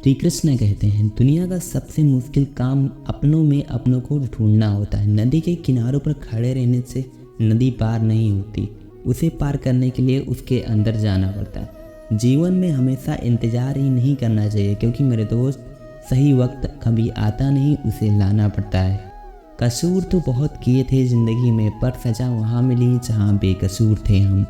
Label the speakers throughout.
Speaker 1: श्री कृष्ण कहते हैं, दुनिया का सबसे मुश्किल काम अपनों में अपनों को ढूंढना होता है। नदी के किनारों पर खड़े रहने से नदी पार नहीं होती, उसे पार करने के लिए उसके अंदर जाना पड़ता है। जीवन में हमेशा इंतज़ार ही नहीं करना चाहिए, क्योंकि मेरे दोस्त सही वक्त कभी आता नहीं, उसे लाना पड़ता है। कसूर तो बहुत किए थे ज़िंदगी में, पर सज़ा वहाँ मिली जहाँ बेकसूर थे हम।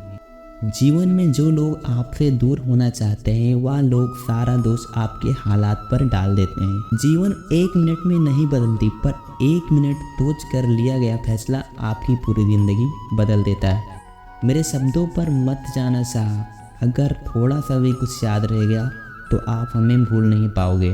Speaker 1: जीवन में जो लोग आपसे दूर होना चाहते हैं, वह लोग सारा दोष आपके हालात पर डाल देते हैं। जीवन 1 मिनट में नहीं बदलती, पर 1 मिनट सोच कर लिया गया फैसला आपकी पूरी ज़िंदगी बदल देता है। मेरे शब्दों पर मत जाना साहब, अगर थोड़ा सा भी कुछ याद रह गया तो आप हमें भूल नहीं पाओगे।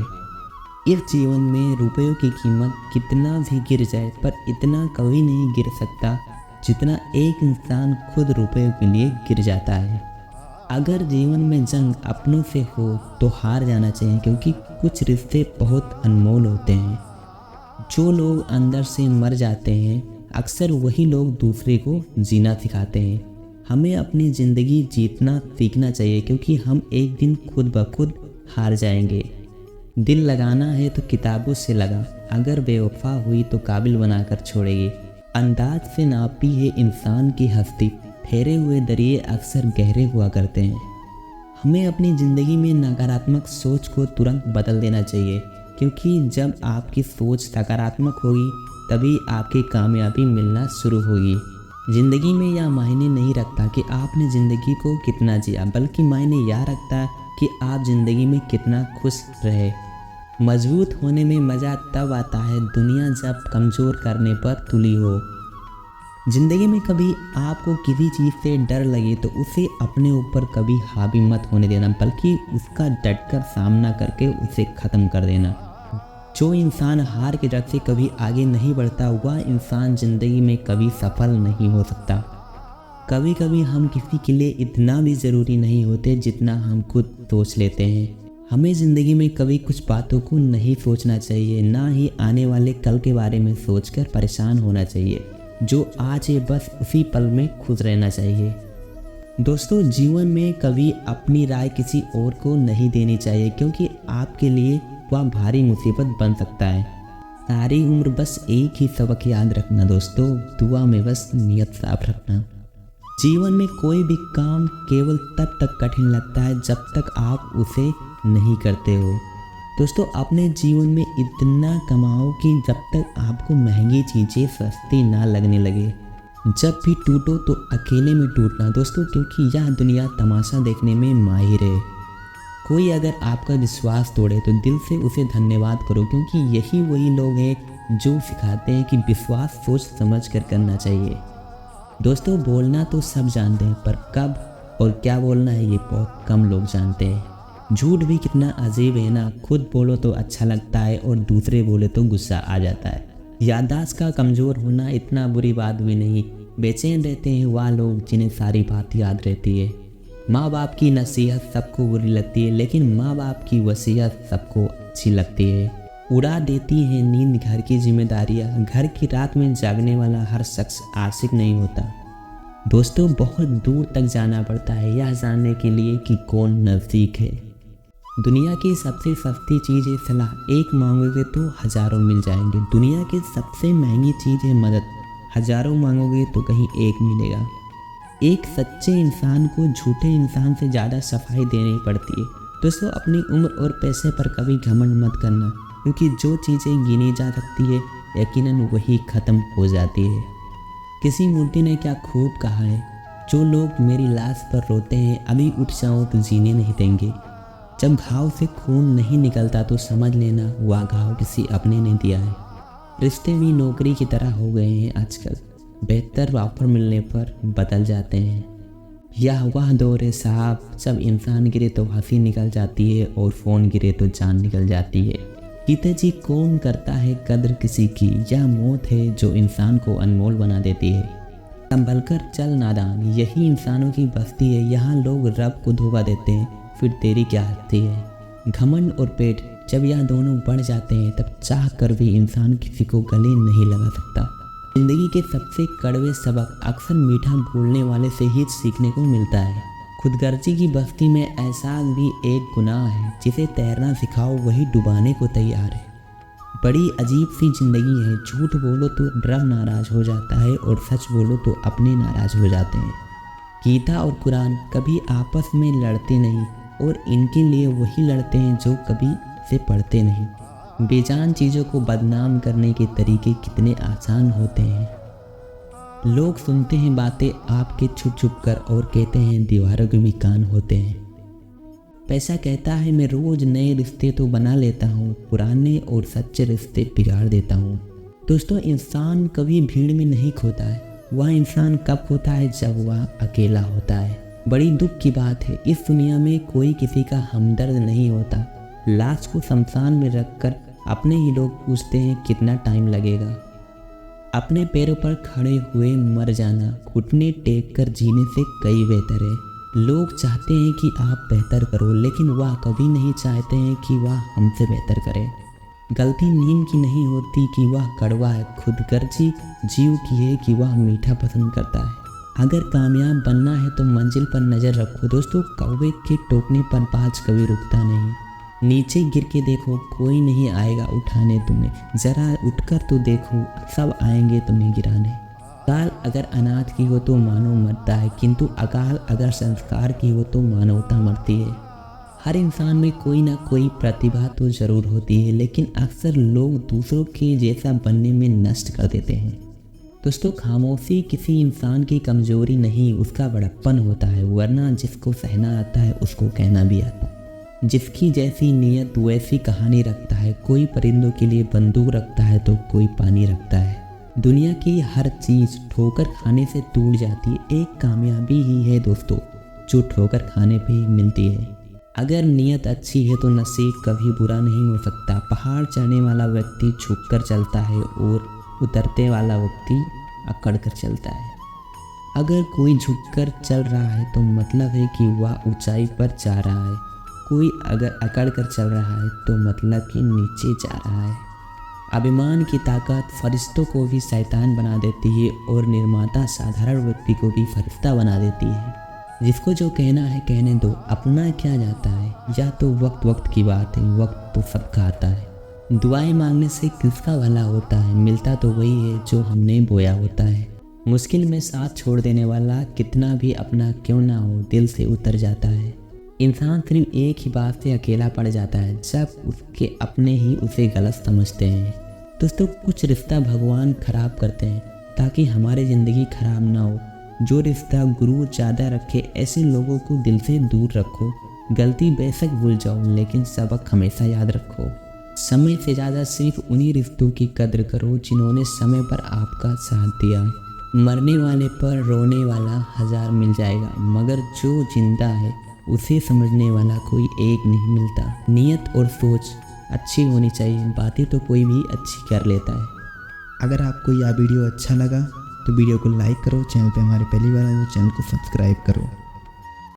Speaker 1: इस जीवन में रुपयों की कीमत कितना भी गिर जाए, पर इतना कभी नहीं गिर सकता जितना एक इंसान खुद रुपयों के लिए गिर जाता है। अगर जीवन में जंग अपनों से हो तो हार जाना चाहिए, क्योंकि कुछ रिश्ते बहुत अनमोल होते हैं। जो लोग अंदर से मर जाते हैं, अक्सर वही लोग दूसरे को जीना सिखाते हैं। हमें अपनी ज़िंदगी जीतना सीखना चाहिए, क्योंकि हम एक दिन खुद ब खुद हार जाएंगे। दिल लगाना है तो किताबों से लगा, अगर बेवफा हुई तो काबिल बनाकर छोड़ेगी। अंदाज से नापी है इंसान की हस्ती, ठहरे हुए दरिए अक्सर गहरे हुआ करते हैं। हमें अपनी ज़िंदगी में नकारात्मक सोच को तुरंत बदल देना चाहिए, क्योंकि जब आपकी सोच सकारात्मक होगी तभी आपकी कामयाबी मिलना शुरू होगी। ज़िंदगी में यह मायने नहीं रखता कि आपने ज़िंदगी को कितना जिया, बल्कि मायने यह रखता है कि आप ज़िंदगी में कितना खुश रहे। मजबूत होने में मज़ा तब आता है दुनिया जब कमज़ोर करने पर तुली हो। ज़िंदगी में कभी आपको किसी चीज़ से डर लगे तो उसे अपने ऊपर कभी हावी मत होने देना, बल्कि उसका डटकर सामना करके उसे ख़त्म कर देना। जो इंसान हार के डर से कभी आगे नहीं बढ़ता, वह इंसान ज़िंदगी में कभी सफल नहीं हो सकता। कभी कभी हम किसी के लिए इतना भी ज़रूरी नहीं होते जितना हम खुद सोच लेते हैं। हमें ज़िंदगी में कभी कुछ बातों को नहीं सोचना चाहिए, ना ही आने वाले कल के बारे में सोचकर परेशान होना चाहिए। जो आज है बस उसी पल में खुश रहना चाहिए। दोस्तों, जीवन में कभी अपनी राय किसी और को नहीं देनी चाहिए, क्योंकि आपके लिए वह भारी मुसीबत बन सकता है। सारी उम्र बस एक ही सबक याद रखना दोस्तों, दुआ में बस नियत साफ रखना। जीवन में कोई भी काम केवल तब तक कठिन लगता है जब तक आप उसे नहीं करते हो। दोस्तों, अपने जीवन में इतना कमाओ कि जब तक आपको महंगी चीज़ें सस्ती ना लगने लगे। जब भी टूटो तो अकेले में टूटना दोस्तों, क्योंकि यह दुनिया तमाशा देखने में माहिर है। कोई अगर आपका विश्वास तोड़े तो दिल से उसे धन्यवाद करो, क्योंकि यही वही लोग हैं जो सिखाते हैं कि विश्वास सोच समझ कर करना चाहिए। दोस्तों, बोलना तो सब जानते हैं, पर कब और क्या बोलना है ये बहुत कम लोग जानते हैं। झूठ भी कितना अजीब है ना, खुद बोलो तो अच्छा लगता है और दूसरे बोले तो गुस्सा आ जाता है। याददाश्त का कमज़ोर होना इतना बुरी बात भी नहीं। बेचैन रहते हैं वह लोग जिन्हें सारी बात याद रहती है। माँ बाप की नसीहत सबको बुरी लगती है, लेकिन माँ बाप की वसीयत सबको अच्छी लगती है। उड़ा देती है नींद घर की जिम्मेदारियाँ, घर की रात में जागने वाला हर शख्स आशिक नहीं होता। दोस्तों, बहुत दूर तक जाना पड़ता है यह जानने के लिए कि कौन नज़दीक है। दुनिया की सबसे सस्ती चीज़ है सलाह, एक मांगोगे तो हज़ारों मिल जाएंगे। दुनिया की सबसे महंगी चीज़ है मदद, हज़ारों मांगोगे तो कहीं एक मिलेगा। एक सच्चे इंसान को झूठे इंसान से ज़्यादा सफाई देनी पड़ती है। दोस्तों, अपनी उम्र और पैसे पर कभी घमंड मत करना, क्योंकि जो चीज़ें गिनी जा सकती है यकीनन वही ख़त्म हो जाती है। किसी मूर्ति ने क्या खूब कहा है, जो लोग मेरी लाश पर रोते हैं अभी उठ जाओ तो जीने नहीं देंगे। जब घाव से खून नहीं निकलता तो समझ लेना वह घाव किसी अपने ने दिया है। रिश्ते भी नौकरी की तरह हो गए हैं आजकल, बेहतर ऑफर मिलने पर बदल जाते हैं। यह वह दौर है साहब, जब इंसान गिरे तो हंसी निकल जाती है और फ़ोन गिरे तो जान निकल जाती है। गीता जी, कौन करता है कद्र किसी की, यह मौत है जो इंसान को अनमोल बना देती है। संभलकर चल नादान, यही इंसानों की बस्ती है। यहाँ लोग रब को धोखा देते हैं, फिर तेरी क्या हस्ती है। घमंड और पेट, जब यह दोनों बढ़ जाते हैं तब चाह कर भी इंसान किसी को गले नहीं लगा सकता। जिंदगी के सबसे कड़वे सबक अक्सर मीठा बोलने वाले से ही सीखने को मिलता है। खुदगर्जी की बस्ती में एहसास भी एक गुनाह है। जिसे तैरना सिखाओ वही डुबाने को तैयार है। बड़ी अजीब सी जिंदगी है। झूठ बोलो तो रब नाराज हो जाता है और सच बोलो तो अपने नाराज हो जाते हैं। गीता और कुरान कभी आपस में लड़ते नहीं और इनके लिए वही लड़ते हैं जो कभी से पढ़ते नहीं। बेजान चीज़ों को बदनाम करने के तरीके कितने आसान होते हैं। लोग सुनते हैं बातें आपके छुप छुप कर और कहते हैं दीवारों के भी कान होते हैं। पैसा कहता है मैं रोज़ नए रिश्ते तो बना लेता हूँ, पुराने और सच्चे रिश्ते बिगाड़ देता हूँ। दोस्तों, इंसान कभी भीड़ में नहीं खोता है। वह इंसान कब खोता है? जब वह अकेला होता है। बड़ी दुख की बात है, इस दुनिया में कोई किसी का हमदर्द नहीं होता। लाश को शमशान में रखकर अपने ही लोग पूछते हैं कितना टाइम लगेगा। अपने पैरों पर खड़े हुए मर जाना घुटने टेक कर जीने से कई बेहतर है। लोग चाहते हैं कि आप बेहतर करो, लेकिन वह कभी नहीं चाहते हैं कि वह हमसे बेहतर करे। गलती नीम की नहीं होती कि वह कड़वा है, खुदगर्जी जीव की है कि वह मीठा पसंद करता है। अगर कामयाब बनना है तो मंजिल पर नज़र रखो। दोस्तों, कौवे के टोकने पर बाज कभी रुकता नहीं। नीचे गिर के देखो, कोई नहीं आएगा उठाने तुम्हें। ज़रा उठकर तो देखो, सब आएंगे तुम्हें गिराने। अकाल अगर अनाथ की हो तो मानव मरता है, किंतु अकाल अगर संस्कार की हो तो मानवता मरती है। हर इंसान में कोई ना कोई प्रतिभा तो ज़रूर होती है, लेकिन अक्सर लोग दूसरों के जैसा बनने में नष्ट कर देते हैं। दोस्तों, खामोशी किसी इंसान की कमज़ोरी नहीं, उसका बड़प्पन होता है। वरना जिसको सहना आता है उसको कहना भी आता है। जिसकी जैसी नीयत वैसी कहानी रखता है। कोई परिंदों के लिए बंदूक रखता है तो कोई पानी रखता है। दुनिया की हर चीज़ ठोकर खाने से टूट जाती है। एक कामयाबी ही है दोस्तों जो ठोकर खाने पे ही मिलती है। अगर नीयत अच्छी है तो नसीब कभी बुरा नहीं हो सकता। पहाड़ चढ़ने वाला व्यक्ति झुककर चलता है और उतरते वाला व्यक्ति अकड़ कर चलता है। अगर कोई झुककर चल रहा है तो मतलब है कि वह ऊंचाई पर जा रहा है। कोई अगर अकड़ कर चल रहा है तो मतलब कि नीचे जा रहा है। अभिमान की ताकत फरिश्तों को भी शैतान बना देती है और निर्माता साधारण व्यक्ति को भी फरिश्ता बना देती है। जिसको जो कहना है कहने दो, अपना क्या जाता है। या तो वक्त वक्त की बात है, वक्त तो सबका आता है। दुआएं मांगने से किसका भला होता है? मिलता तो वही है जो हमने बोया होता है। मुश्किल में साथ छोड़ देने वाला कितना भी अपना क्यों ना हो दिल से उतर जाता है। इंसान सिर्फ एक ही बात से अकेला पड़ जाता है, जब उसके अपने ही उसे गलत समझते हैं। दोस्तों, कुछ रिश्ता भगवान खराब करते हैं ताकि हमारी ज़िंदगी खराब ना हो। जो रिश्ता गुरूर ज़्यादा रखे ऐसे लोगों को दिल से दूर रखो। गलती बेशक भूल जाओ, लेकिन सबक हमेशा याद रखो। समय से ज़्यादा सिर्फ उन्हीं रिश्तों की कद्र करो जिन्होंने समय पर आपका साथ दिया। मरने वाले पर रोने वाला 1000 मिल जाएगा, मगर जो जिंदा है उसे समझने वाला कोई एक नहीं मिलता। नीयत और सोच अच्छी होनी चाहिए, बातें तो कोई भी अच्छी कर लेता है।
Speaker 2: अगर आपको यह वीडियो अच्छा लगा तो वीडियो को लाइक करो। चैनल पे हमारे पहली बार आए तो चैनल को सब्सक्राइब करो।